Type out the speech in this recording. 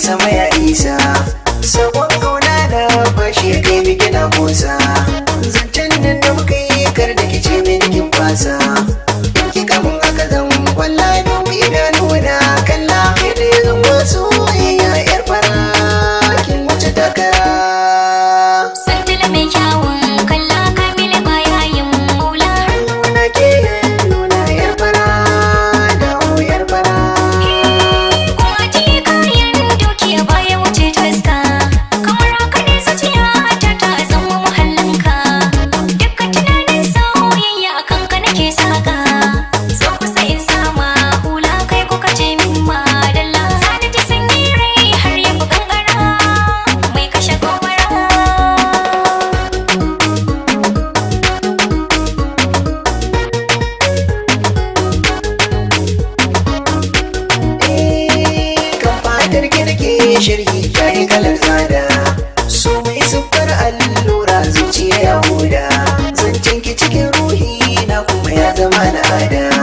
sama ya isa sabon kauna da bashi ya kai miki na kusa zancen nan da muka yi kar da kice min kin fasa in kika mun haka zan wallahi dubi idanu na kalla da zan wasu ya yar fara kin wuce takara sandala mai kyawun kalla kamila baya yin maula nuna ke nuna yar fara da yar fara baya wuce taska kamar haka ne zuciya ta ta zama muhallinka dukkan tunanin soyayya akan ka nake saka so kusa in sama hula kai ko kace min madalla sani ji sanyi rai har ya bugan gara mai kashe gobara shirki yayi kalar tsada so mai siffar allura zuciya ya huda zancen ki cikin ruhi na kuma ya zama al'ada